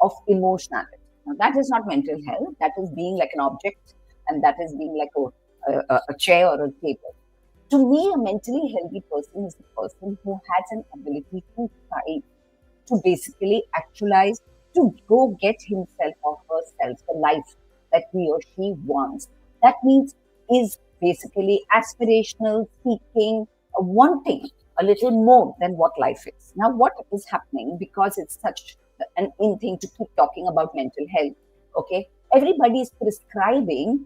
of emotionality. Now, that is not mental health. That is being like an object, and that is being like a chair or a table. To me, a mentally healthy person is a person who has an ability to thrive, to basically actualize, to go get himself or herself the life that he or she wants. That means is basically aspirational, seeking, wanting a little more than what life is. Now, what is happening because it's such an in thing to keep talking about mental health? Okay, everybody is prescribing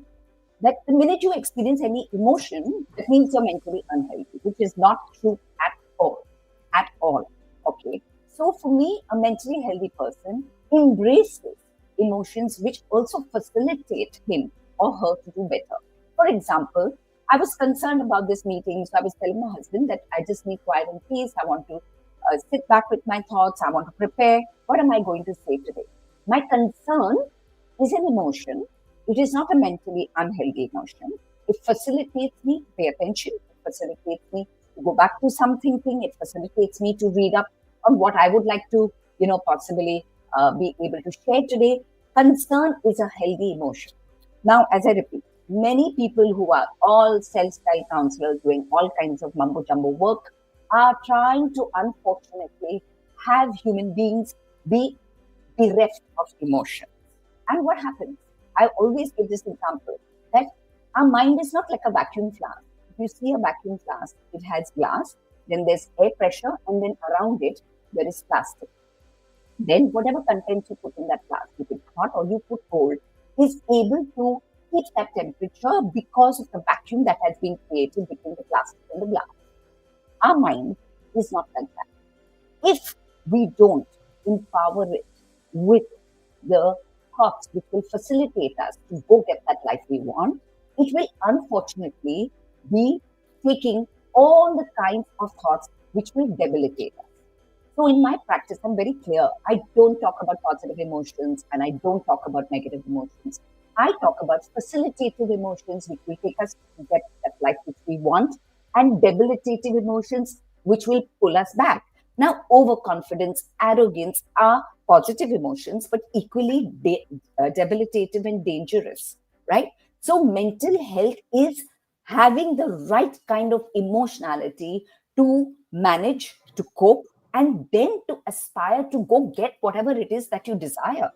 that the minute you experience any emotion, that means you're mentally unhealthy, which is not true at all. At all. Okay. So for me, a mentally healthy person embraces emotions which also facilitate him or her to do better. For example, I was concerned about this meeting, so I was telling my husband that I just need quiet and peace. I want to sit back with my thoughts. I want to prepare. What am I going to say today? My concern is an emotion. It is not a mentally unhealthy emotion. It facilitates me to pay attention. It facilitates me to go back to some thinking. It facilitates me to read up on what I would like to, possibly be able to share today. Concern is a healthy emotion. Now, as I repeat, many people who are all self-styled counselors doing all kinds of mumbo jumbo work are trying to, unfortunately, have human beings be bereft of emotion. And what happens? I always give this example that our mind is not like a vacuum flask. If you see a vacuum flask, it has glass, then there's air pressure, and then around it, there is plastic. Then whatever contents you put in that flask, you put hot or you put cold, is able to keep that temperature because of the vacuum that has been created between the plastic and the glass. Our mind is not like that. If we don't empower it with the thoughts which will facilitate us to go get that life we want, it will unfortunately be taking all the kinds of thoughts which will debilitate us. So in my practice, I'm very clear. I don't talk about positive emotions and I don't talk about negative emotions. I talk about facilitative emotions which will take us to get that life which we want, and debilitative emotions which will pull us back. Now, overconfidence, arrogance are positive emotions, but equally debilitative and dangerous, right? So, mental health is having the right kind of emotionality to manage, to cope, and then to aspire to go get whatever it is that you desire.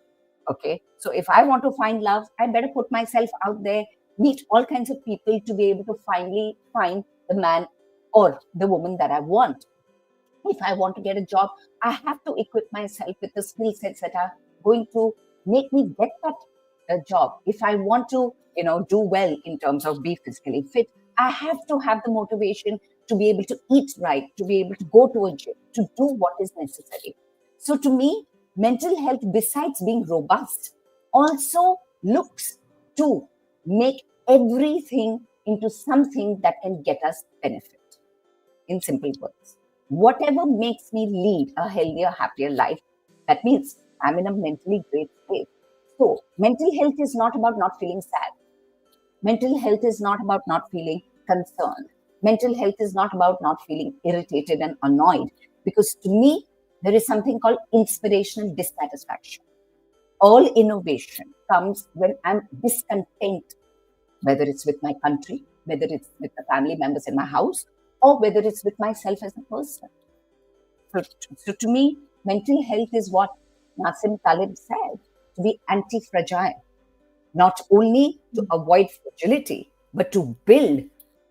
Okay. So, if I want to find love, I better put myself out there, meet all kinds of people to be able to finally find the man or the woman that I want. If I want to get a job, I have to equip myself with the skill sets that are going to make me get that job. If I want to, do well in terms of be physically fit, I have to have the motivation to be able to eat right, to be able to go to a gym, to do what is necessary. So to me, mental health, besides being robust, also looks to make everything into something that can get us benefit. In simple words, whatever makes me lead a healthier, happier life, that means I'm in a mentally great state. So, mental health is not about not feeling sad. Mental health is not about not feeling concerned. Mental health is not about not feeling irritated and annoyed. Because to me, there is something called inspirational dissatisfaction. All innovation comes when I'm discontent, whether it's with my country, whether it's with the family members in my house, or whether it's with myself as a person. So to me, mental health is what Nassim Taleb said, to be anti-fragile, not only to avoid fragility, but to build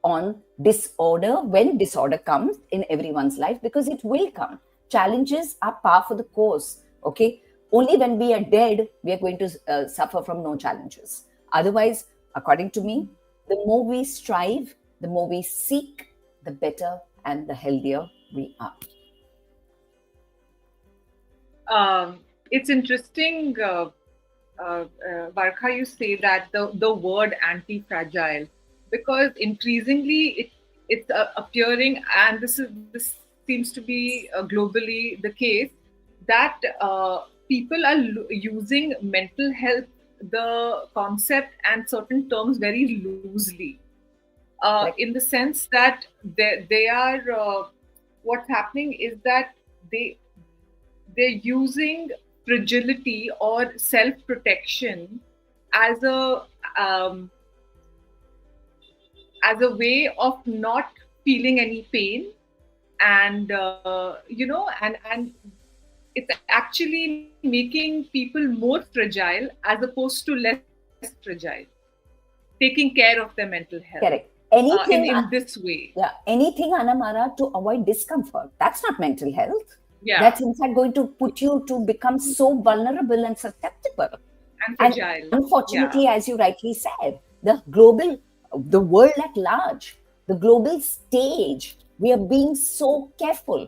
on disorder when disorder comes in everyone's life, because it will come. Challenges are par for the course, okay? Only when we are dead, we are going to suffer from no challenges. Otherwise, according to me, the more we strive, the more we seek, the better and the healthier we are. It's interesting, Varkha, you say that the word anti-fragile, because increasingly it's appearing, and this seems to be globally the case, that people are using mental health, the concept and certain terms very loosely, in the sense that they are what's happening is that they're using fragility or self protection as um, as a way of not feeling any pain, and it's actually making people more fragile as opposed to less fragile, taking care of their mental health Correct. in Anything, this way. yeah, anything, Anamara, to avoid discomfort. That's not mental health. Yeah, That's in fact going to put you to become so vulnerable and susceptible. and And fragile. Yeah, unfortunately, as you rightly said, the world at large, the global stage, we are being so careful.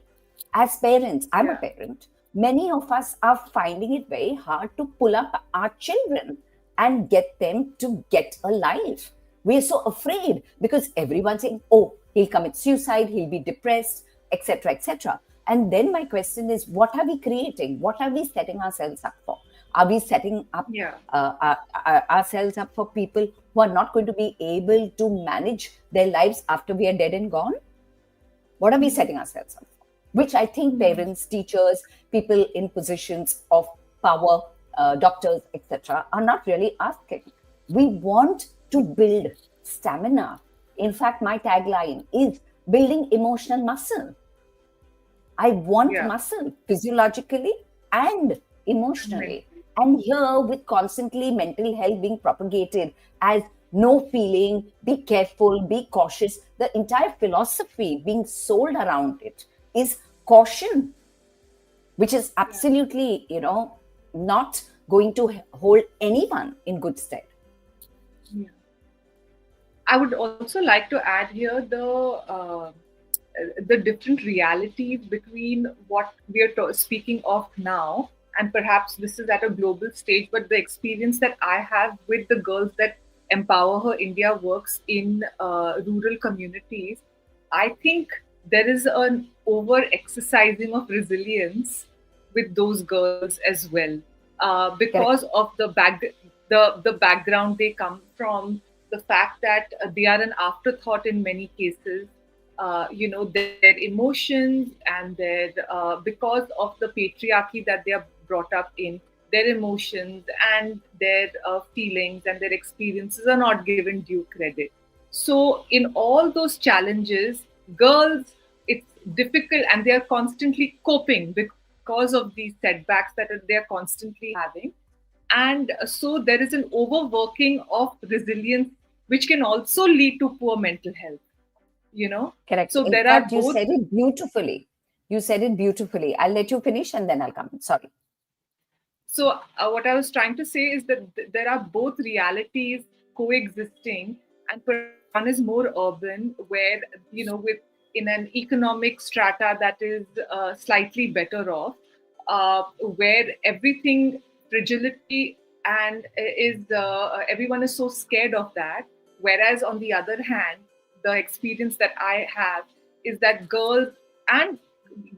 As parents, I'm a yeah, parent, many of us are finding it very hard to pull up our children and get them to get a life. We're so afraid because everyone's saying, oh, he'll commit suicide, he'll be depressed, etc., etc. And then my question is, what are we creating? What are we setting ourselves up for? Are we setting up yeah, ourselves up for people who are not going to be able to manage their lives after we are dead and gone? What are we setting ourselves up for? Which I think parents, teachers, people in positions of power, doctors, etc., are not really asking. We want to build stamina. In fact, my tagline is building emotional muscle. I want yeah. muscle physiologically and emotionally. Mentally. And here, with constantly mental health being propagated as no feeling, be careful, be cautious, the entire philosophy being sold around it is caution, which is Yeah, absolutely, not going to hold anyone in good stead. yeah. I would also like to add here the different realities between what we are speaking of now, and perhaps this is at a global stage, but the experience that I have with the girls that Empower Her India works in rural communities, I think there is an over exercising of resilience with those girls as well, because Correct. of the background they come from, the fact that they are an afterthought in many cases, their emotions and their because of the patriarchy that they are brought up in, their emotions and their feelings and their experiences are not given due credit. So in all those challenges, girls, it's difficult and they are constantly coping because of these setbacks that they are constantly having. And so there is an overworking of resilience, which can also lead to poor mental health, you know. Correct. So In there are fact, you both. said it beautifully. You said it beautifully. I'll let you finish and then I'll come. Sorry. So what I was trying to say is that there are both realities coexisting, and perhaps one is more urban, where with in an economic strata that is slightly better off, where everything fragility and is everyone is so scared of that. Whereas on the other hand, the experience that I have is that girls and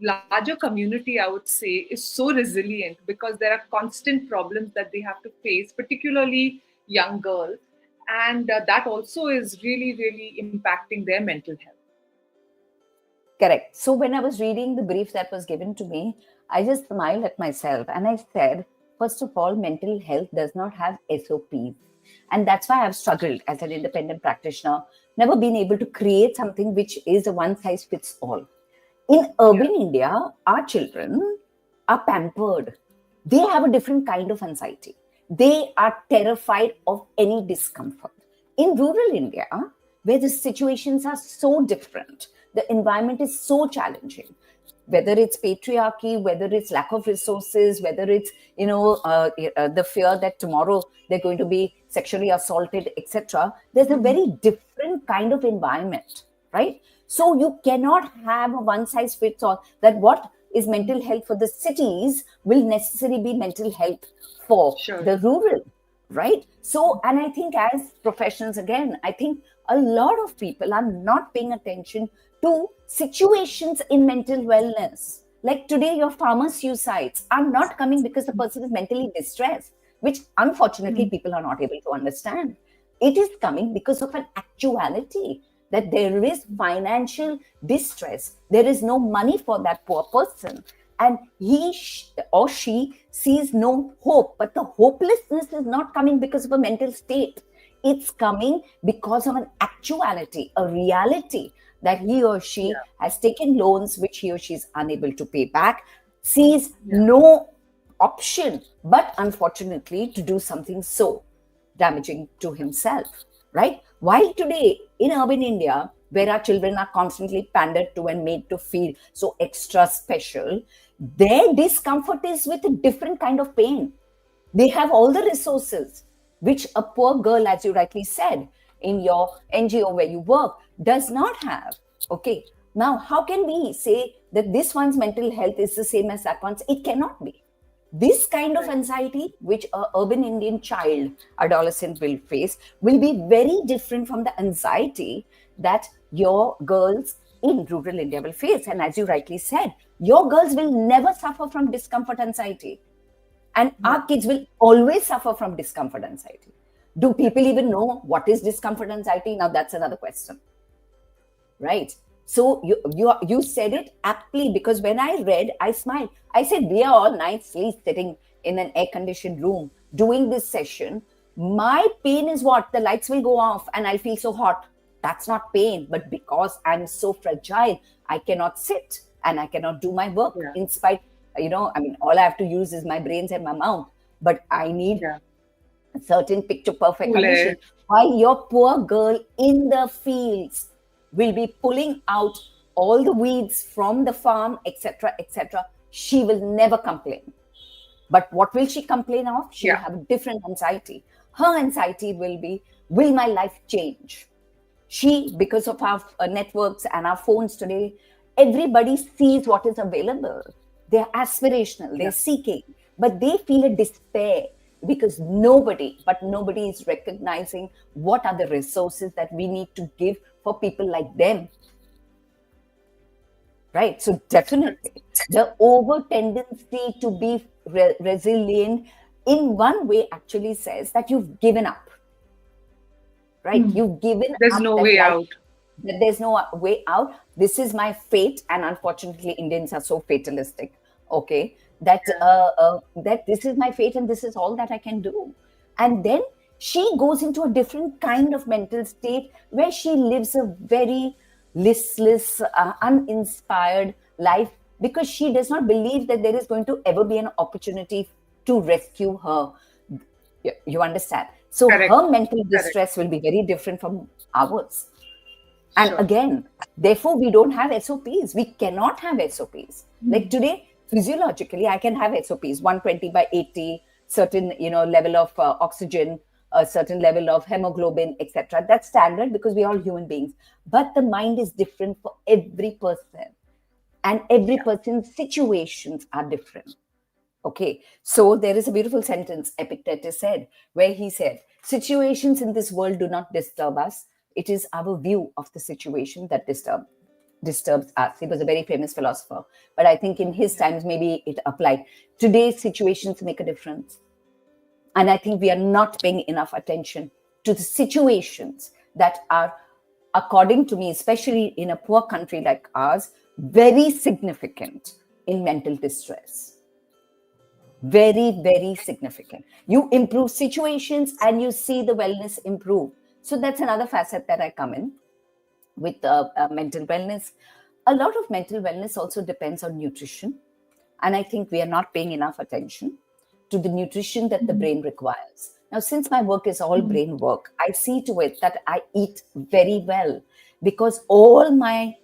larger community, I would say, is so resilient because there are constant problems that they have to face, particularly young girls, and that also is really, really impacting their mental health. Correct. So when I was reading the brief that was given to me, I just smiled at myself and I said, first of all, mental health does not have SOPs. And that's why I've struggled as an independent practitioner, never been able to create something which is a one size fits all. In urban Yeah, India, our children are pampered. They have a different kind of anxiety. They are terrified of any discomfort. In rural India, where the situations are so different, the environment is so challenging, whether it's patriarchy, whether it's lack of resources, whether it's the fear that tomorrow they're going to be sexually assaulted, etc. There's a very different kind of environment, right? So you cannot have a one size fits all, that what is mental health for the cities will necessarily be mental health for sure. the rural, right? So, and I think as professionals, again, I think a lot of people are not paying attention to situations in mental wellness. Like today, your farmer suicides are not coming because the person is mentally distressed, which unfortunately people are not able to understand. It is coming because of an actuality that there is financial distress. There is no money for that poor person. and or she sees no hope. But the hopelessness is not coming because of a mental state. It's coming because of an actuality, a reality, that he or she has taken loans which he or she is unable to pay back, sees no option but unfortunately to do something so damaging to himself, right? While today in urban India, where our children are constantly pandered to and made to feel so extra special, their discomfort is with a different kind of pain. They have all the resources which a poor girl, as you rightly said, in your NGO where you work, does not have. Okay. Now, how can we say that this one's mental health is the same as that one's? It cannot be. This kind of anxiety which an urban Indian child, adolescent will face will be very different from the anxiety that your girls in rural India will face. And as you rightly said, your girls will never suffer from discomfort anxiety. And our kids will always suffer from discomfort anxiety. Do people even know what is discomfort anxiety? Now that's another question, right? So you said it aptly, because when I read, I smiled. I said, we are all nicely sitting in an air-conditioned room doing this session. My pain is what? The lights will go off and I'll feel so hot. That's not pain, but because I'm so fragile, I cannot sit and I cannot do my work in spite, all I have to use is my brains and my mouth, but I need a certain picture perfect condition. While your poor girl in the fields will be pulling out all the weeds from the farm, etc., etc., she will never complain. But what will she complain of? She will have a different anxiety. Her anxiety will be, will my life change? Because of our networks and our phones today, everybody sees what is available. They're aspirational, they're seeking, but they feel a despair because nobody is recognizing what are the resources that we need to give for people like them. Right? So definitely, the over tendency to be resilient in one way actually says that you've given up. Right? You've given up. There's no way out. That there's no way out. This is my fate, and unfortunately, Indians are so fatalistic. Okay, that this is my fate, and this is all that I can do. And then she goes into a different kind of mental state where she lives a very listless, uninspired life, because she does not believe that there is going to ever be an opportunity to rescue her. You understand? So her mental distress will be very different from ours. And again, therefore, we don't have SOPs. We cannot have SOPs. Like today, physiologically, I can have SOPs, 120/80, certain level of oxygen, a certain level of hemoglobin, etc. That's standard because we're all human beings. But the mind is different for every person. And every person's situations are different. Okay, so there is a beautiful sentence Epictetus said, where he said, situations in this world do not disturb us. It is our view of the situation that disturbs us. He was a very famous philosopher, but I think in his times, maybe it applied. Today's situations make a difference. And I think we are not paying enough attention to the situations that are, according to me, especially in a poor country like ours, very significant in mental distress. Very, very significant. You improve situations and you see the wellness improve. So that's another facet that I come in with mental wellness. A lot of mental wellness also depends on nutrition. And I think we are not paying enough attention to the nutrition that the brain requires. Now, since my work is all brain work, I see to it that I eat very well, because all my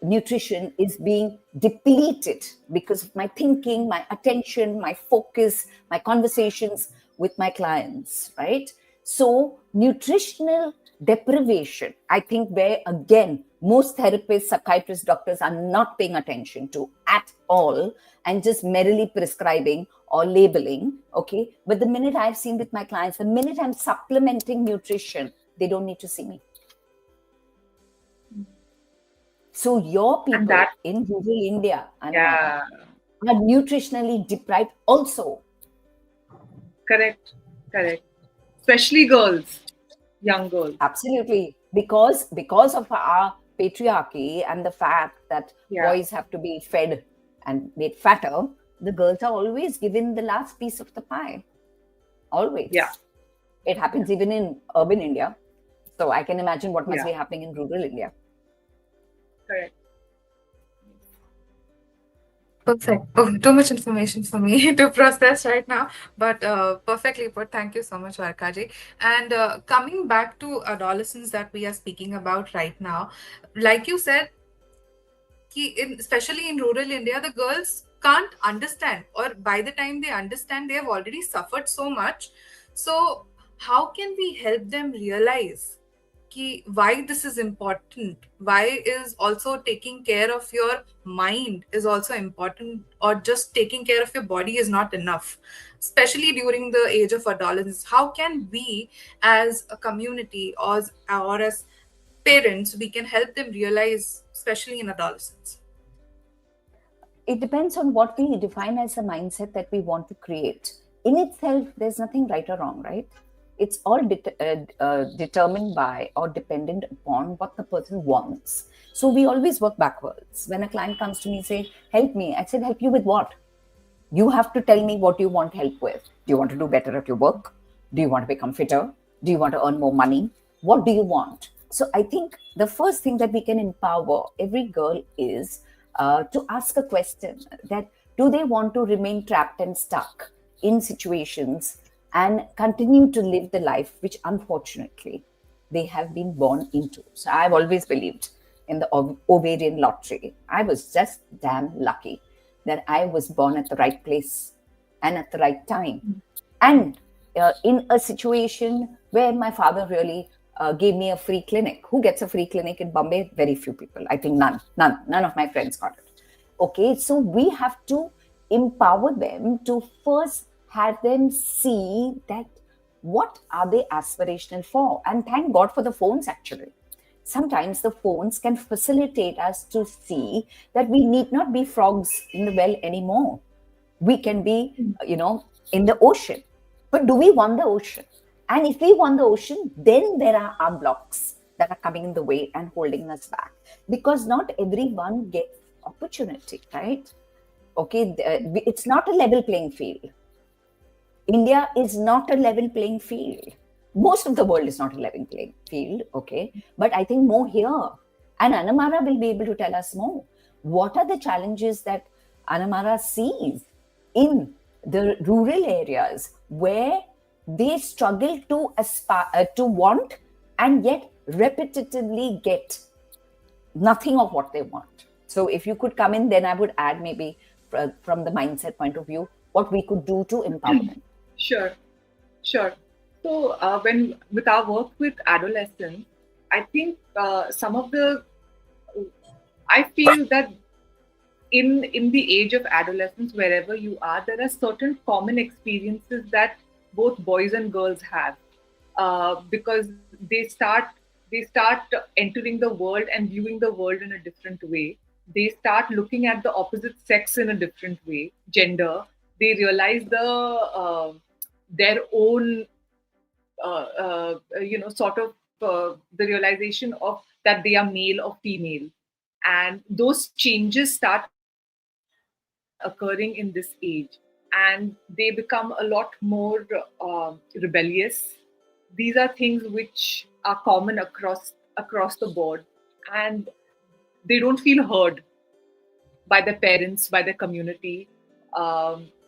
nutrition is being depleted because of my thinking, my attention, my focus, my conversations with my clients, right? So nutritional deprivation, I think, where again, most therapists, psychiatrists, doctors are not paying attention to at all and just merely prescribing or labeling, okay? But the minute I've seen with my clients, the minute I'm supplementing nutrition, they don't need to see me. So your people in rural India are nutritionally deprived also. Correct. Especially girls, young girls. Absolutely. Because of our patriarchy and the fact that boys have to be fed and made fatter, the girls are always given the last piece of the pie. Always. Yeah. It happens Yeah. even in urban India. So I can imagine what must be Yeah. happening in rural India. Correct. Perfect. Oh, too much information for me to process right now, but perfectly put. Thank you so much, Varkaji. And coming back to adolescents that we are speaking about right now, like you said, especially in rural India, the girls can't understand, or by the time they understand, they have already suffered so much. So, how can we help them realize why this is important? Why is also taking care of your mind is also important, or just taking care of your body is not enough, especially during the age of adolescence? How can we, as a community or as parents, we can help them realize, especially in adolescence? It depends on what we define as a mindset that we want to create. In itself, there's nothing right or wrong, right? It's all determined by or dependent upon what the person wants. So we always work backwards. When a client comes to me and say, help me, I said, help you with what? You have to tell me what you want help with. Do you want to do better at your work? Do you want to become fitter? Do you want to earn more money? What do you want? So I think the first thing that we can empower every girl is to ask a question that do they want to remain trapped and stuck in situations and continue to live the life which unfortunately they have been born into. So I've always believed in the ovarian lottery. I was just damn lucky that I was born at the right place and at the right time. And in a situation where my father really gave me a free clinic. Who gets a free clinic in Bombay? Very few people. I think none of my friends got it. Okay, so we have to empower them to first have them see that what are they aspirational for. And thank God for the phones actually. Sometimes the phones can facilitate us to see that we need not be frogs in the well anymore. We can be, in the ocean. But do we want the ocean? And if we want the ocean, then there are unblocks that are coming in the way and holding us back. Because not everyone gets opportunity, right? Okay, it's not a level playing field. India is not a level playing field. Most of the world is not a level playing field, okay? But I think more here. And Anamara will be able to tell us more. What are the challenges that Anamara sees in the rural areas where they struggle to aspire, to want, and yet repetitively get nothing of what they want? So if you could come in, then I would add maybe from the mindset point of view, what we could do to empower them. Sure, sure. So when with our work with adolescents, I think some of the I feel that in the age of adolescence, wherever you are, there are certain common experiences that both boys and girls have, because they start entering the world and viewing the world in a different way. They start looking at the opposite sex in a different way, gender. They realize their own sort of the realization of that they are male or female, and those changes start occurring in this age, and they become a lot more rebellious. These are things which are common across the board, and they don't feel heard by their parents, by their community.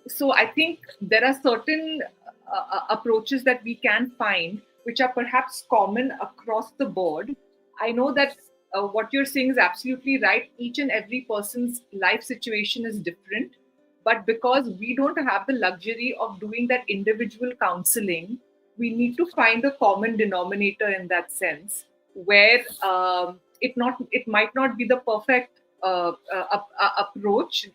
So I think there are certain approaches that we can find which are perhaps common across the board. I know that what you're saying is absolutely right. Each and every person's life situation is different. But because we don't have the luxury of doing that individual counseling, we need to find a common denominator in that sense, where it might not be the perfect approach.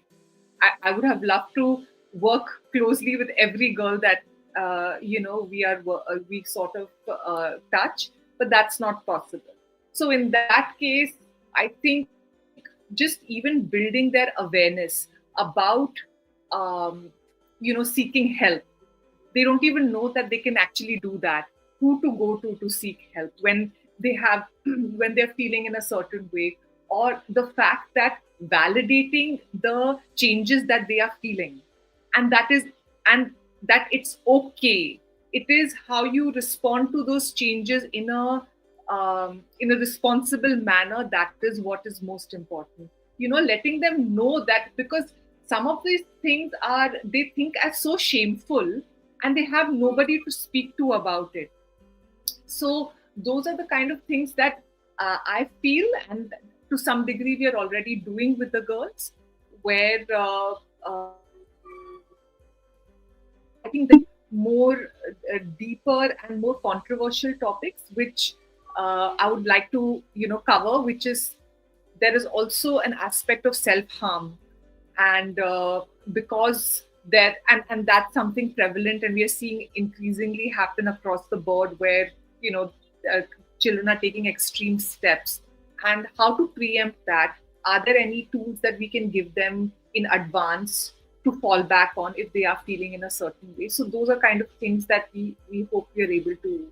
I would have loved to work closely with every girl that we sort of touch, but that's not possible. So in that case, I think just even building their awareness about seeking help. They don't even know that they can actually do that. Who to go to seek help when they have when they're feeling in a certain way, or the fact that validating the changes that they are feeling, and that it's okay. It is how you respond to those changes in a responsible manner that is what is most important. Letting them know that, because some of these things are they think as so shameful, and they have nobody to speak to about it. So those are the kind of things that I feel, and to some degree we are already doing with the girls, where I think the more deeper and more controversial topics, which I would like to cover, which is there is also an aspect of self harm, and because there and that's something prevalent, and we are seeing increasingly happen across the board, where you know uh, children are taking extreme steps, and how to preempt that. Are there any tools that we can give them in advance to fall back on if they are feeling in a certain way? So those are kind of things that we hope we are able to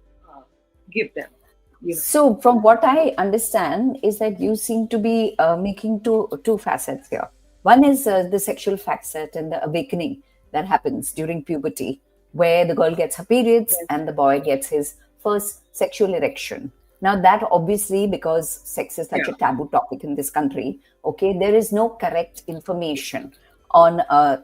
give them. So, from what I understand, is that you seem to be making two facets here. One is the sexual facet and the awakening that happens during puberty, where the girl gets her periods and the boy gets his first sexual erection. Now, that obviously, because sex is such a taboo topic in this country, okay, there is no correct information on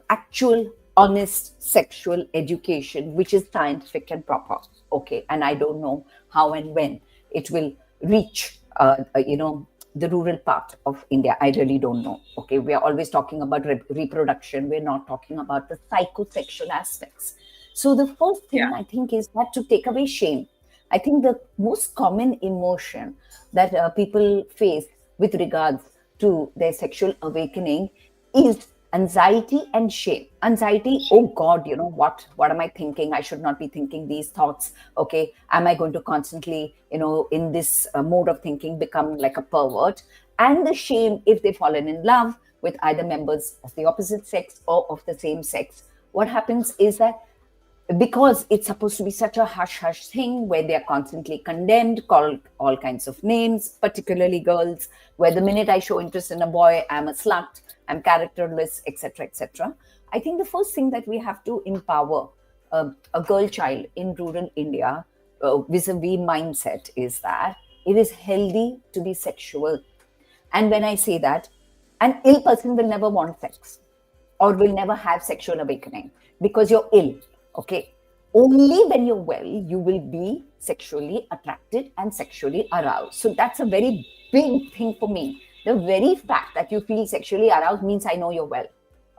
actual, honest sexual education, which is scientific and proper. Okay, and I don't know how and when it will reach, the rural part of India. I really don't know. Okay, we are always talking about reproduction. We're not talking about the psychosexual aspects. So the first thing I think is that to take away shame. I think the most common emotion that people face with regards to their sexual awakening is anxiety and shame. Anxiety, oh God, what am I thinking? I should not be thinking these thoughts. Okay, am I going to constantly, in this mode of thinking, become like a pervert? And the shame if they've fallen in love with either members of the opposite sex or of the same sex. What happens is that because it's supposed to be such a hush-hush thing where they are constantly condemned, called all kinds of names, particularly girls, where the minute I show interest in a boy, I'm a slut, I'm characterless, etc., etc. I think the first thing that we have to empower a girl child in rural India vis-a-vis mindset is that it is healthy to be sexual. And when I say that, an ill person will never want sex or will never have sexual awakening because you're ill. Okay, only when you're well, you will be sexually attracted and sexually aroused. So that's a very big thing for me. The very fact that you feel sexually aroused means I know you're well.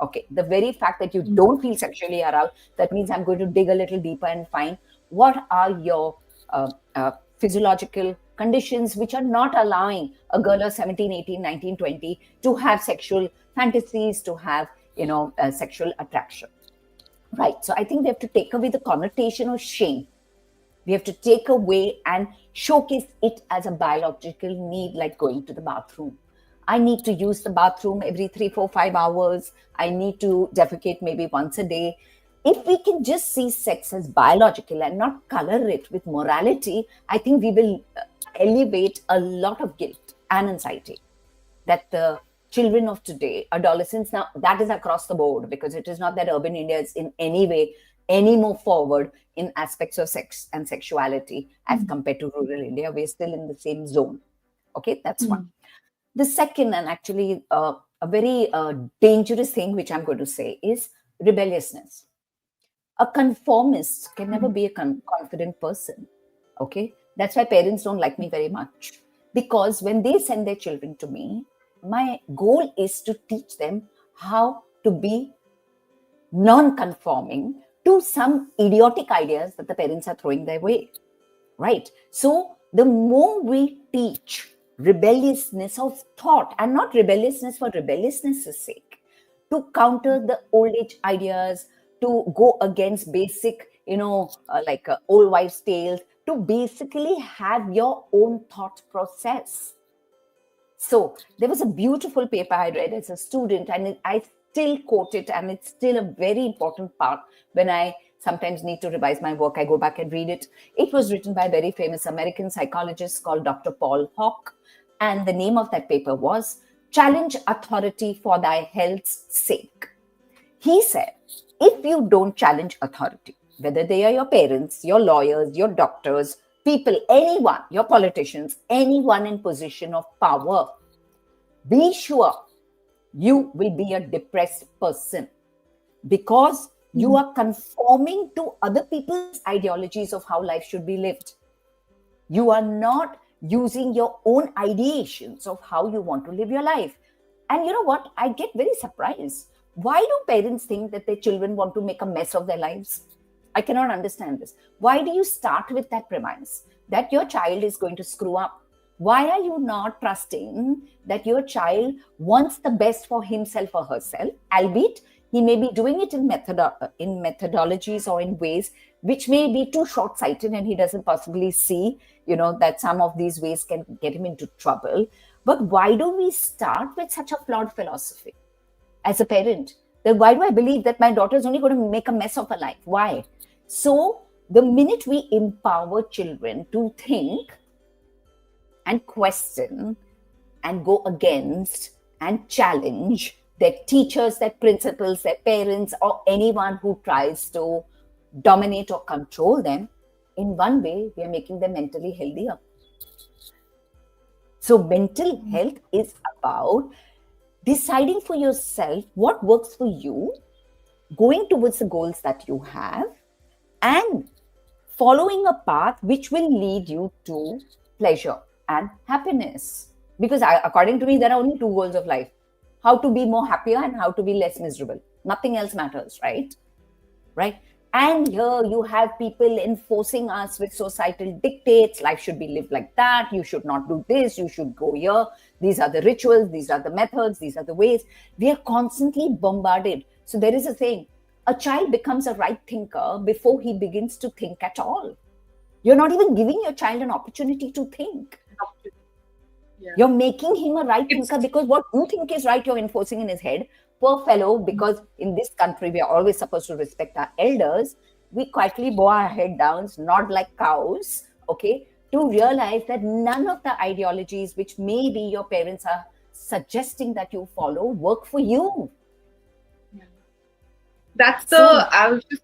Okay, the very fact that you don't feel sexually aroused, that means I'm going to dig a little deeper and find what are your physiological conditions which are not allowing a girl of 17, 18, 19, 20 to have sexual fantasies, to have, sexual attraction. Right. So I think we have to take away the connotation of shame. We have to take away and showcase it as a biological need, like going to the bathroom. I need to use the bathroom every 3, 4, 5 hours. I need to defecate maybe once a day. If we can just see sex as biological and not color it with morality, I think we will elevate a lot of guilt and anxiety that the children of today, adolescents now, that is across the board, because it is not that urban India is in any way any more forward in aspects of sex and sexuality as compared to rural India. We're still in the same zone. Okay, that's one. The second, and actually a very dangerous thing, which I'm going to say, is rebelliousness. A conformist can never be a confident person. Okay, that's why parents don't like me very much, because when they send their children to me, my goal is to teach them how to be non-conforming to some idiotic ideas that the parents are throwing their way. Right? So the more we teach rebelliousness of thought, and not rebelliousness for rebelliousness' sake, to counter the old age ideas, to go against basic, like old wives' tales, to basically have your own thought process. So there was a beautiful paper I read as a student, and I still quote it, and it's still a very important part. When I sometimes need to revise my work, I go back and read it. It was written by a very famous American psychologist called Dr. Paul Hock, and the name of that paper was challenge authority for thy health's sake. He said, if you don't challenge authority, whether they are your parents, your lawyers, your doctors, people, anyone, your politicians, anyone in position of power, be sure you will be a depressed person, because you are conforming to other people's ideologies of how life should be lived. You are not using your own ideations of how you want to live your life. And you know what? I get very surprised. Why do parents think that their children want to make a mess of their lives? I cannot understand this. Why do you start with that premise that your child is going to screw up? Why are you not trusting that your child wants the best for himself or herself, albeit he may be doing it in methodologies or in ways which may be too short-sighted, and he doesn't possibly see, that some of these ways can get him into trouble. But why do we start with such a flawed philosophy as a parent? Then why do I believe that my daughter is only going to make a mess of her life? Why? So the minute we empower children to think and question and go against and challenge their teachers, their principals, their parents, or anyone who tries to dominate or control them, in one way, we are making them mentally healthier. So mental health is about deciding for yourself what works for you, going towards the goals that you have, and following a path which will lead you to pleasure and happiness. Because according to me, there are only two goals of life: how to be more happier and how to be less miserable. Nothing else matters, right? And here you have people enforcing us with societal dictates. Life should be lived like that. You should not do this. You should go here. These are the rituals. These are the methods. These are the ways. We are constantly bombarded. So there is a saying, a child becomes a right thinker before he begins to think at all. You're not even giving your child an opportunity to think. Yeah. You're making him a right thinker because what you think is right, you're enforcing in his head. Poor fellow, because in this country, we are always supposed to respect our elders. We quietly bow our head down, nod like cows, okay, to realize that none of the ideologies which maybe your parents are suggesting that you follow work for you. Yeah. That's the, I was just,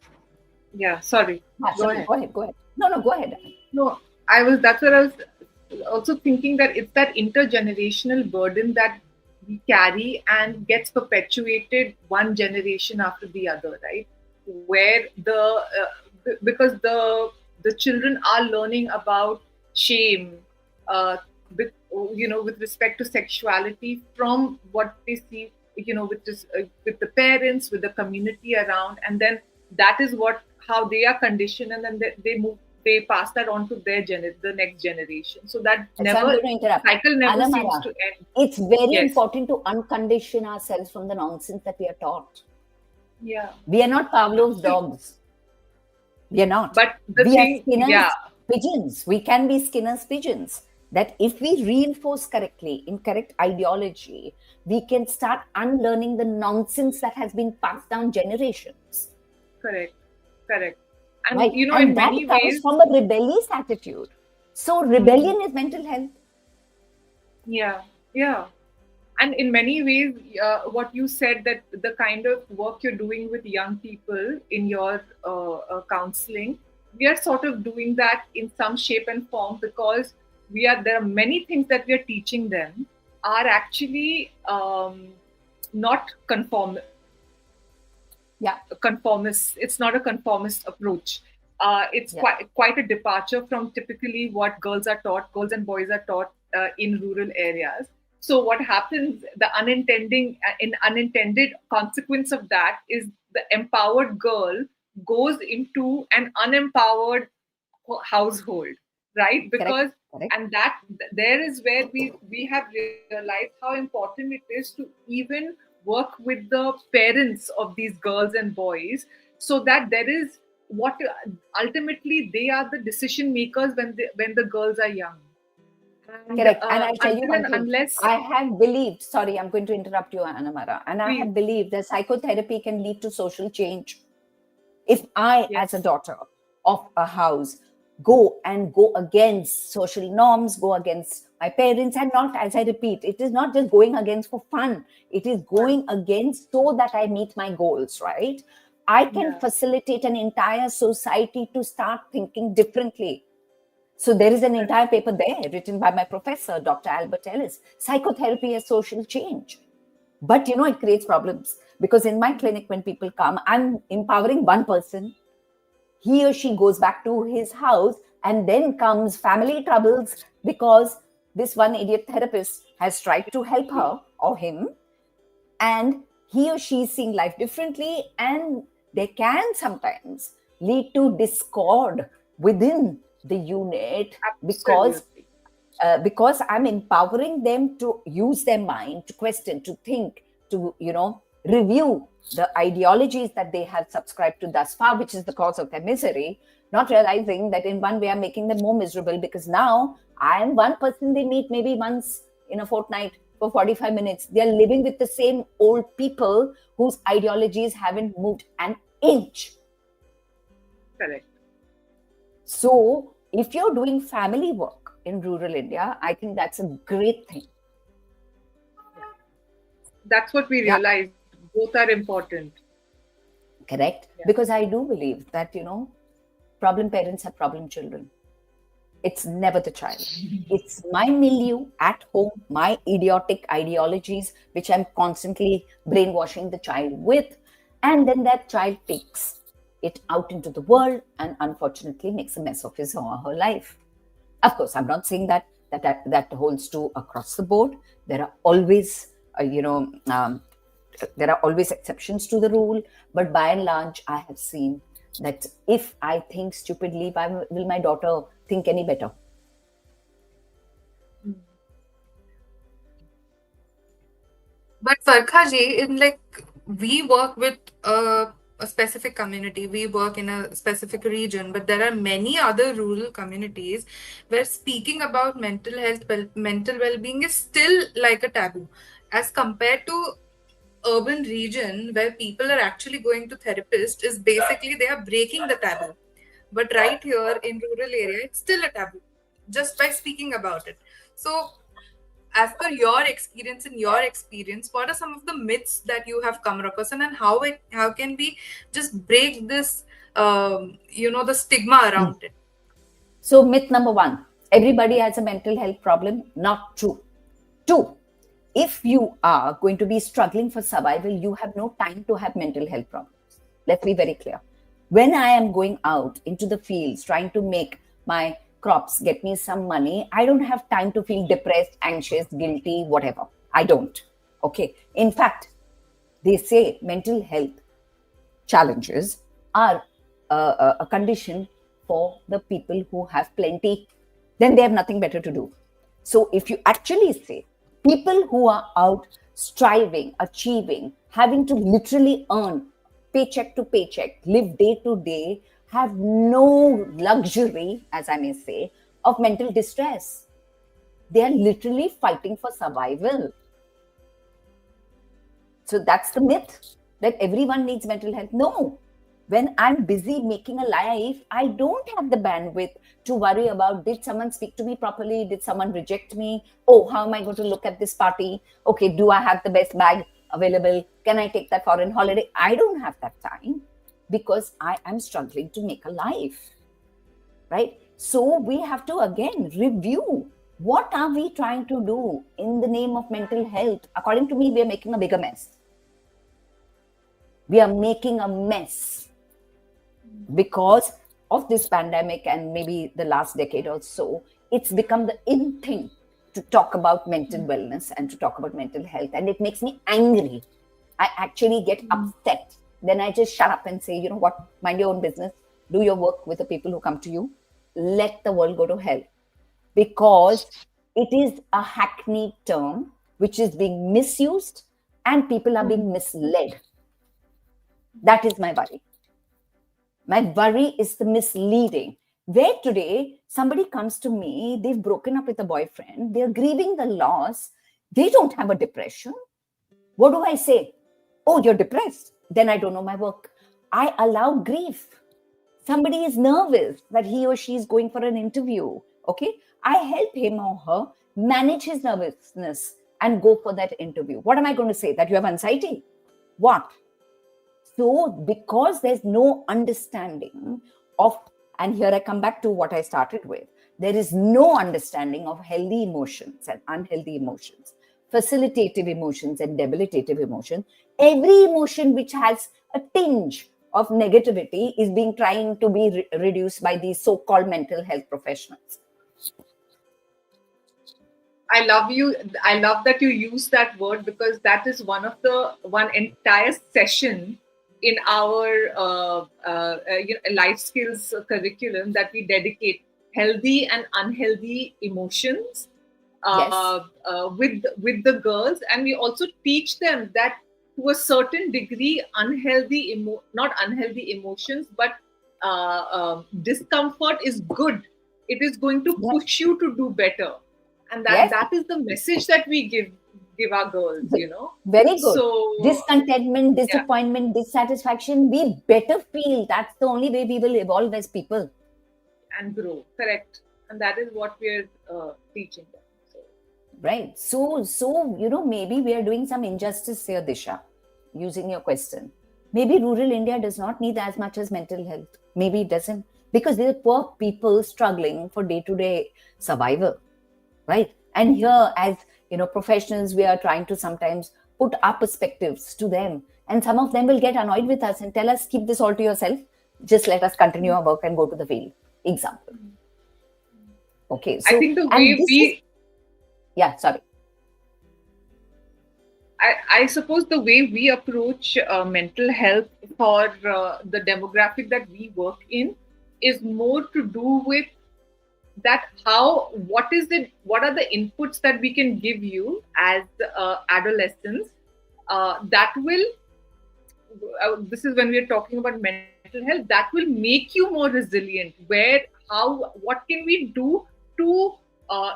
sorry. Go ahead. No, go ahead. No, that's what I was also thinking, that it's that intergenerational burden that we carry and gets perpetuated one generation after the other, right? Where because the children are learning about shame, with respect to sexuality from what they see, with the parents, with the community around, and then that is how they are conditioned, and then they pass that on to the next generation. So that cycle never seems to end. It's very important to uncondition ourselves from the nonsense that we are taught. Yeah. We are not Pavlov's dogs. We are not. But we are Skinner's pigeons. We can be Skinner's pigeons. That if we reinforce correctly, in correct ideology, we can start unlearning the nonsense that has been passed down generations. Correct. And right. In that many comes ways, from a rebellious attitude. So rebellion is mental health. Yeah. And in many ways, what you said, that the kind of work you're doing with young people in your counseling, we are sort of doing that in some shape and form, because there are many things that we are teaching them are actually not conformist. Conformist. It's not a conformist approach. It's quite a departure from typically what girls and boys are taught in rural areas. So what happens, the unintended consequence of that is the empowered girl goes into an unempowered household, right? Because Correct. And that there is where we have realized how important it is to even work with the parents of these girls and boys, so that there is what ultimately they are the decision makers when the girls are young. Correct. And I'll tell you one thing. Unless I have believed, sorry, I'm going to interrupt you, Anamara. And I have believed that psychotherapy can lead to social change. If I, as a daughter of a house, go against social norms, go against my parents, and not, as I repeat, it is not just going against for fun. It is going against so that I meet my goals, right? I can facilitate an entire society to start thinking differently. So there is an entire paper there written by my professor, Dr. Albert Ellis, Psychotherapy as Social Change. But it creates problems, because in my clinic, when people come, I'm empowering one person. He or she goes back to his house, and then comes family troubles because this one idiot therapist has tried to help her or him, and he or she is seeing life differently, and they can sometimes lead to discord within the unit. Absolutely. Because I'm empowering them to use their mind, to question, to think, to review the ideologies that they have subscribed to thus far, which is the cause of their misery, not realizing that in one way I'm making them more miserable, because now I am one person they meet maybe once in a fortnight for 45 minutes. They're living with the same old people whose ideologies haven't moved an inch. Correct. So if you're doing family work in rural India, I think that's a great thing. That's what we realize. Both are important. Correct? Yeah. Because I do believe that, problem parents have problem children. It's never the child. It's my milieu at home, my idiotic ideologies, which I'm constantly brainwashing the child with. And then that child takes it out into the world and unfortunately makes a mess of his or her life. Of course, I'm not saying that holds true across the board. There are always, there are always exceptions to the rule. But by and large, I have seen that if I think stupidly, why will my daughter think any better? But Varkha ji, we work with a specific community, we work in a specific region, but there are many other rural communities where speaking about mental health, mental well-being is still like a taboo, as compared to urban region where people are actually going to therapists. Is basically they are breaking the taboo. But right here in rural area, it's still a taboo just by speaking about it. So as per your experience, what are some of the myths that you have come across, and how can we just break this the stigma around it? So myth number 1, everybody has a mental health problem. Not true. 2, if you are going to be struggling for survival, you have no time to have mental health problems. Let's be very clear. When I am going out into the fields trying to make my crops get me some money, I don't have time to feel depressed, anxious, guilty, whatever. I don't. Okay. In fact, they say mental health challenges are a condition for the people who have plenty. Then they have nothing better to do. So if you actually say people who are out striving, achieving, having to literally earn paycheck to paycheck, live day to day, have no luxury, as I may say, of mental distress. They are literally fighting for survival. So that's the myth that everyone needs mental health. No. When I'm busy making a life, I don't have the bandwidth to worry about, did someone speak to me properly? Did someone reject me? Oh, how am I going to look at this party? Okay, do I have the best bag available? Can I take that foreign holiday? I don't have that time because I am struggling to make a life, right? So we have to again review, what are we trying to do in the name of mental health? According to me, we are making a bigger mess. We are making a mess because of this pandemic and maybe the last decade or so. It's become the in thing to talk about mental wellness and to talk about mental health. And it makes me angry. I actually get upset. Then I just shut up and say, you know what, mind your own business. Do your work with the people who come to you. Let the world go to hell. Because it is a hackneyed term which is being misused and people are being misled. That is my worry. My worry is the misleading. Where today somebody comes to me, they've broken up with a boyfriend, they're grieving the loss, they don't have a depression. What do I say? Oh, you're depressed. Then I don't know my work. I allow grief. Somebody is nervous that he or she is going for an interview. Okay. I help him or her manage his nervousness and go for that interview. What am I going to say? That you have anxiety? What? So, because there's no understanding of, and here I come back to what I started with, there is no understanding of healthy emotions and unhealthy emotions, facilitative emotions and debilitative emotions. Every emotion which has a tinge of negativity is being trying to be reduced by these so-called mental health professionals. I love that you use that word, because that is one entire session in our life skills curriculum that we dedicate healthy and unhealthy emotions with the girls, and we also teach them that to a certain degree, not unhealthy emotions, but discomfort is good. It is going to push you to do better, and that is the message that we give our girls. Very good. So discontentment, disappointment, dissatisfaction, we better feel. That's the only way we will evolve as people and grow. Correct. And that is what we're teaching them. Right. So, maybe we are doing some injustice here, Disha, using your question. Maybe rural India does not need as much as mental health. Maybe it doesn't, because there are poor people struggling for day-to-day survival, right? And here, as professionals, we are trying to sometimes put our perspectives to them, and some of them will get annoyed with us and tell us, keep this all to yourself. Just let us continue our work and go to the field. Example. Okay. So I think the way sorry. I suppose the way we approach mental health for the demographic that we work in is more to do with that what are the inputs that we can give you as adolescents that will this is when we are talking about mental health, that will make you more resilient. What can we do to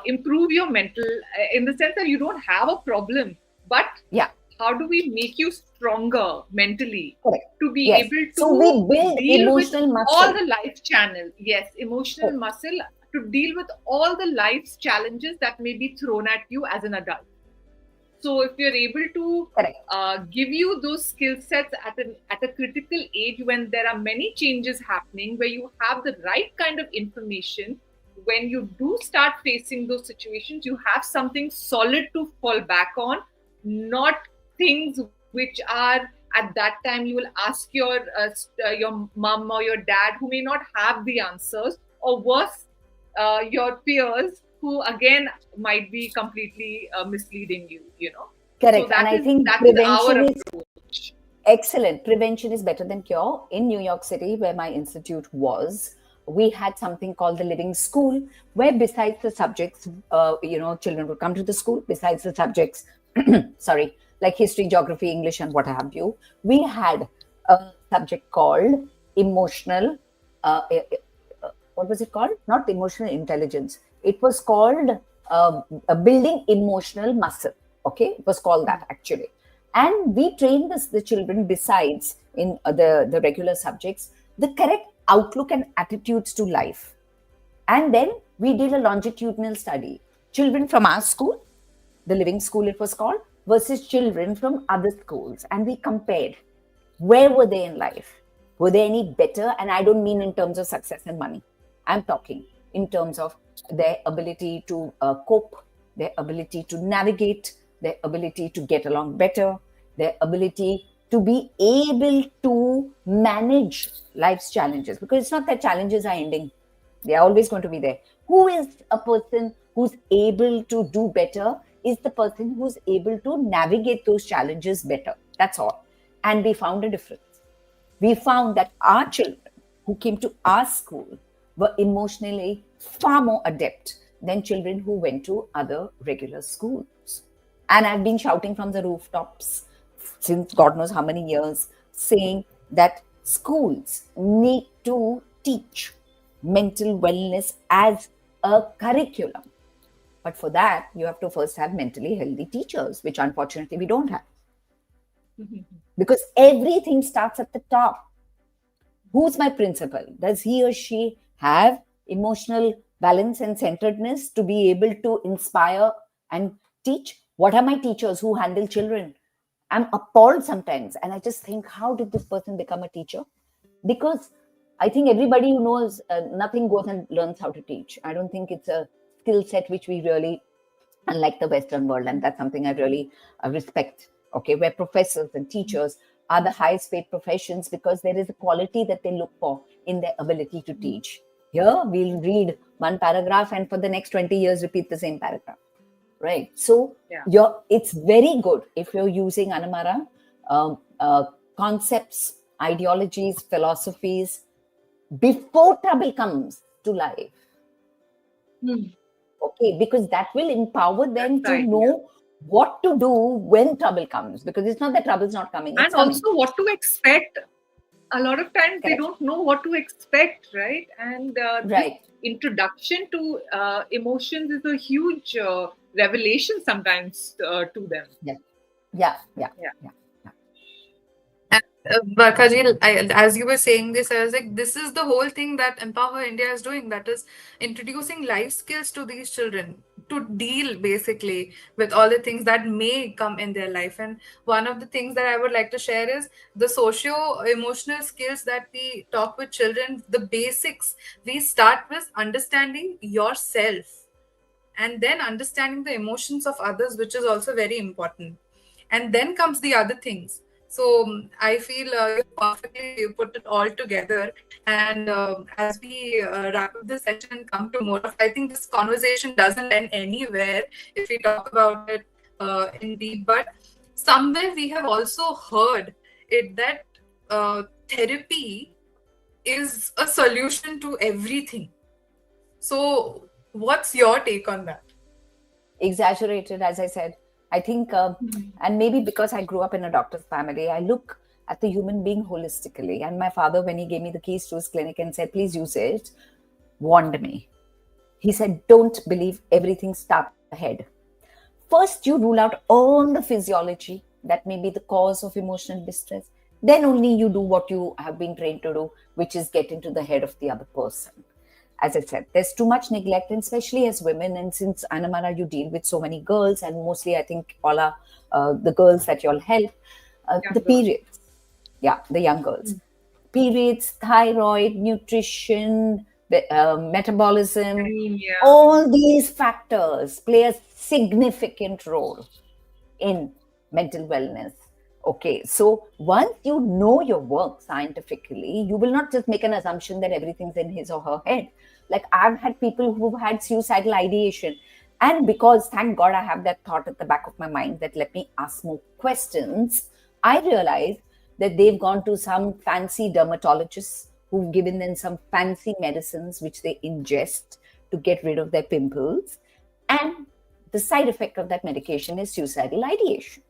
improve your mental, in the sense that you don't have a problem, but how do we make you stronger mentally to be able to deal with all the life channels? Yes, emotional muscle to deal with all the life's challenges that may be thrown at you as an adult. So if you're able to give you those skill sets at a critical age, when there are many changes happening, where you have the right kind of information, when you do start facing those situations, you have something solid to fall back on, not things which are at that time you will ask your mom or your dad, who may not have the answers, or worse, your peers, who again might be completely misleading you. Correct. So and I think prevention is excellent. Prevention is better than cure. In New York City, where my institute was, we had something called the living school, where besides the subjects, children would come to the school. Besides the subjects, like history, geography, English, and what have you, we had a subject called emotional. What was it called? Not emotional intelligence. It was called building emotional muscle. Okay, it was called that actually. And we trained the children, besides in the regular subjects, the correct outlook and attitudes to life. And then we did a longitudinal study. Children from our school, the living school it was called, versus children from other schools. And we compared, where were they in life? Were they any better? And I don't mean in terms of success and money. I'm talking in terms of their ability to cope, their ability to navigate, their ability to get along better, their ability to be able to manage life's challenges. Because it's not that challenges are ending. They are always going to be there. Who is a person who's able to do better is the person who's able to navigate those challenges better. That's all. And we found a difference. We found that our children who came to our school were emotionally far more adept than children who went to other regular schools. And I've been shouting from the rooftops since God knows how many years, saying that schools need to teach mental wellness as a curriculum. But for that, you have to first have mentally healthy teachers, which unfortunately we don't have. Because everything starts at the top. Who's my principal? Does he or she have emotional balance and centeredness to be able to inspire and teach? What are my teachers who handle children? I'm appalled sometimes, and I just think, how did this person become a teacher? Because I think everybody who knows nothing goes and learns how to teach. I don't think it's a skill set which we really, unlike the Western world, and that's something I really respect. Okay, where professors and teachers are the highest paid professions because there is a quality that they look for in their ability to teach. Here, we'll read one paragraph and for the next 20 years repeat the same paragraph. Right. So it's very good if you're using Anamara concepts, ideologies, philosophies before trouble comes to life. Okay, because that will empower them to know what to do when trouble comes, because it's not that trouble's not coming. It's and coming. Also what to expect. A lot of times they don't know what to expect, right? And introduction to emotions is a huge revelation sometimes to them. Yeah. Varkha ji, as you were saying this, I was like, this is the whole thing that Empower India is doing. That is introducing life skills to these children to deal basically with all the things that may come in their life. And one of the things that I would like to share is the socio-emotional skills that we talk with children, the basics. We start with understanding yourself and then understanding the emotions of others, which is also very important. And then comes the other things. So I feel you put it all together. And as we wrap up the session and come to more of, I think this conversation doesn't end anywhere if we talk about it in deep. But somewhere we have also heard it that therapy is a solution to everything. So what's your take on that? Exaggerated, as I said. I think, and maybe because I grew up in a doctor's family, I look at the human being holistically. And my father, when he gave me the keys to his clinic and said, please use it, warned me. He said, don't believe everything starts in the head. First, you rule out all the physiology that may be the cause of emotional distress. Then only you do what you have been trained to do, which is get into the head of the other person. As I said, there's too much neglect, and especially as women. And since Anamara, you deal with so many girls, and mostly I think all are the girls that you all help, the periods. Yeah, the young girls. Periods, thyroid, nutrition, metabolism, all these factors play a significant role in mental wellness. Okay, so once you know your work scientifically, you will not just make an assumption that everything's in his or her head. Like I've had people who've had suicidal ideation. And because, thank God, I have that thought at the back of my mind that let me ask more questions, I realized that they've gone to some fancy dermatologists who've given them some fancy medicines which they ingest to get rid of their pimples. And the side effect of that medication is suicidal ideation.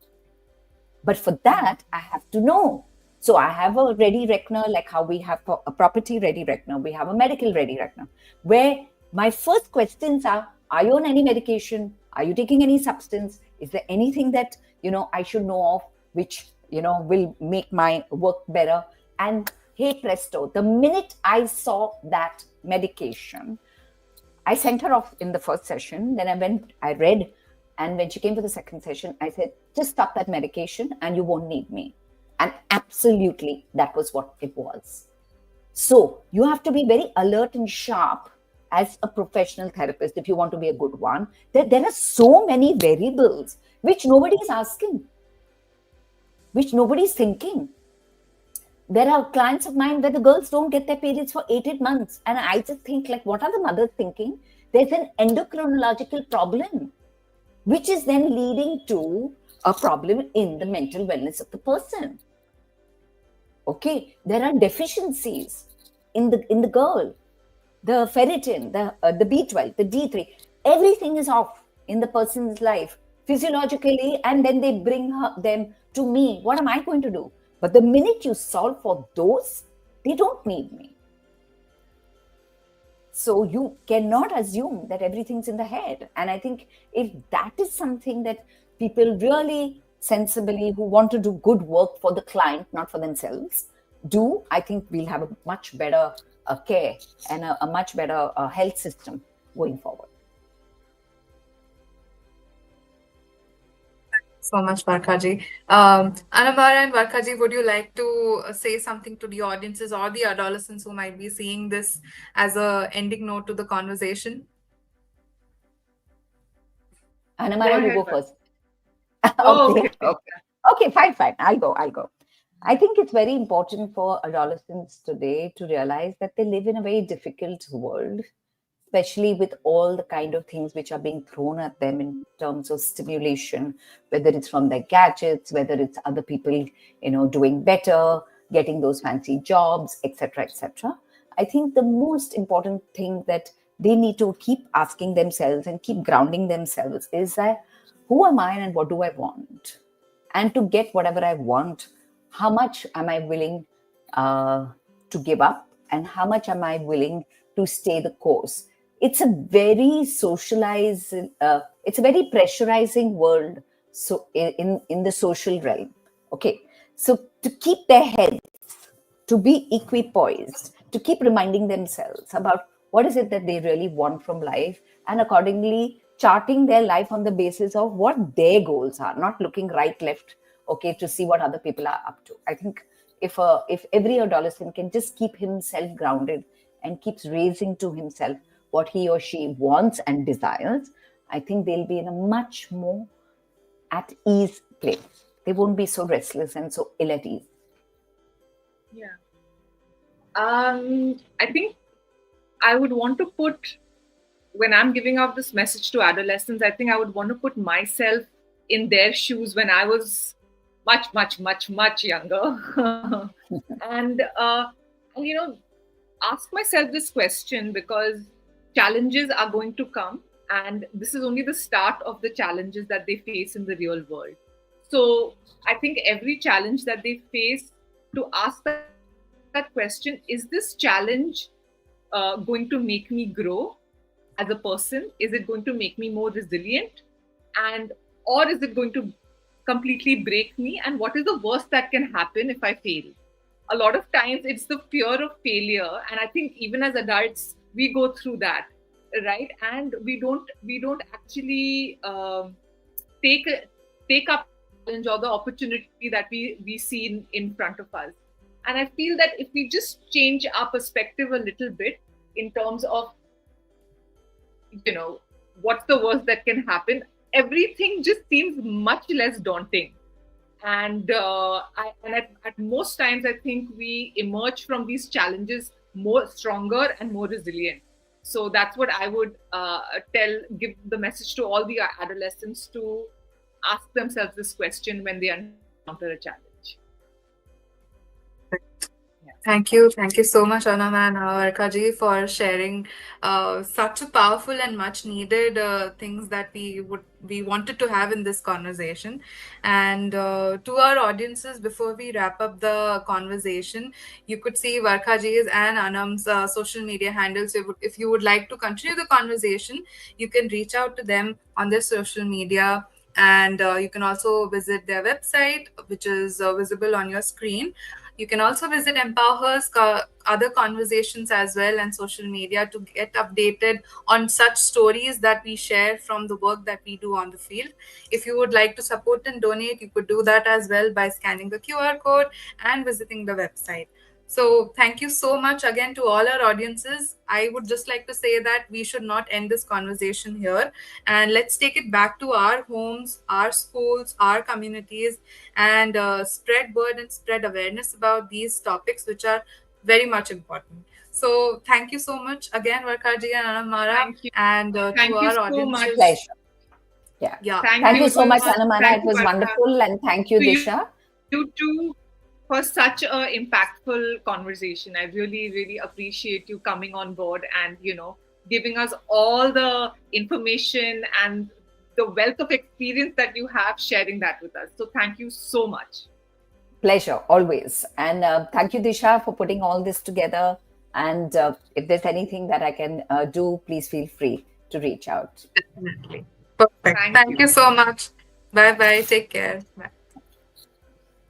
But for that, I have to know. So I have a ready reckoner, like how we have a property ready reckoner. We have a medical ready reckoner, where my first questions are you on any medication? Are you taking any substance? Is there anything that, I should know of, which, will make my work better? And hey presto, the minute I saw that medication, I sent her off in the first session. Then I read. And when she came to the second session, I said, just stop that medication and you won't need me. And absolutely, that was what it was. So you have to be very alert and sharp as a professional therapist if you want to be a good one. There are so many variables which nobody is asking, which nobody is thinking. There are clients of mine where the girls don't get their periods for 8 months. And I just think, like, what are the mothers thinking? There's an endocrinological problem, which is then leading to a problem in the mental wellness of the person. Okay, there are deficiencies in the girl, the ferritin, the B12, the D3, everything is off in the person's life physiologically, and then they bring them to me. What am I going to do? But the minute you solve for those, they don't need me. So you cannot assume that everything's in the head. And I think if that is something that people really sensibly, who want to do good work for the client, not for themselves, do, I think we'll have a much better care and a much better health system going forward. So much, Varkha. Anamara and Varkha, would you like to say something to the audiences or the adolescents who might be seeing this as a ending note to the conversation? Anamara, you go Varkha. first. Oh, Okay, okay. okay, fine. I'll go. I think it's very important for adolescents today to realize that they live in a very difficult world, especially with all the kind of things which are being thrown at them in terms of stimulation, whether it's from their gadgets, whether it's other people, doing better, getting those fancy jobs, etc., etc. I think the most important thing that they need to keep asking themselves and keep grounding themselves is that who am I and what do I want? And to get whatever I want, how much am I willing to give up, and how much am I willing to stay the course? It's a very socialized, it's a very pressurizing world. So in the social realm, okay. So to keep their heads, to be equipoised, to keep reminding themselves about what is it that they really want from life, and accordingly charting their life on the basis of what their goals are, not looking right, left, okay, to see what other people are up to. I think if every adolescent can just keep himself grounded and keeps raising to himself what he or she wants and desires, I think they'll be in a much more at ease place. They won't be so restless and so ill at ease. Yeah. I think I would want to put, when I'm giving out this message to adolescents, I think I would want to put myself in their shoes when I was much younger. and, ask myself this question, because challenges are going to come, and this is only the start of the challenges that they face in the real world. So I think every challenge that they face, to ask that question, is this challenge going to make me grow as a person? Is it going to make me more resilient? And or is it going to completely break me? And what is the worst that can happen if I fail? A lot of times it's the fear of failure, and I think even as adults we go through that, right? And we don't actually take take up challenge or the opportunity that we see in front of us. And I feel that if we just change our perspective a little bit in terms of, what's the worst that can happen, everything just seems much less daunting. And at most times I think we emerge from these challenges more stronger and more resilient. So that's what I would give the message to all the adolescents, to ask themselves this question when they encounter a challenge. Thank you. Thank you so much, Anam and Varkha, for sharing such a powerful and much needed things that we wanted to have in this conversation. And to our audiences, before we wrap up the conversation, you could see Varkha and Anam's social media handles. If you would like to continue the conversation, you can reach out to them on their social media. And you can also visit their website, which is visible on your screen. You can also visit EmpowHER's other conversations as well and social media to get updated on such stories that we share from the work that we do on the field. If you would like to support and donate, you could do that as well by scanning the QR code and visiting the website. So thank you so much again to all our audiences. I would just like to say that we should not end this conversation here, and let's take it back to our homes, our schools, our communities, and spread word and spread awareness about these topics, which are very much important. So thank you so much again, Varkha and Anamara, Thank you. and Thank to you our so audiences. much. Pleasure. Yeah. Thank you so much, Anamana. It was wonderful. And thank you, Disha. You too, for such a impactful conversation. I really appreciate you coming on board and, giving us all the information and the wealth of experience that you have, sharing that with us. So thank you so much. Pleasure, always. And thank you, Disha, for putting all this together. And if there's anything that I can do, please feel free to reach out. Definitely. Perfect. Thank you so much. Bye-bye. Take care. Bye.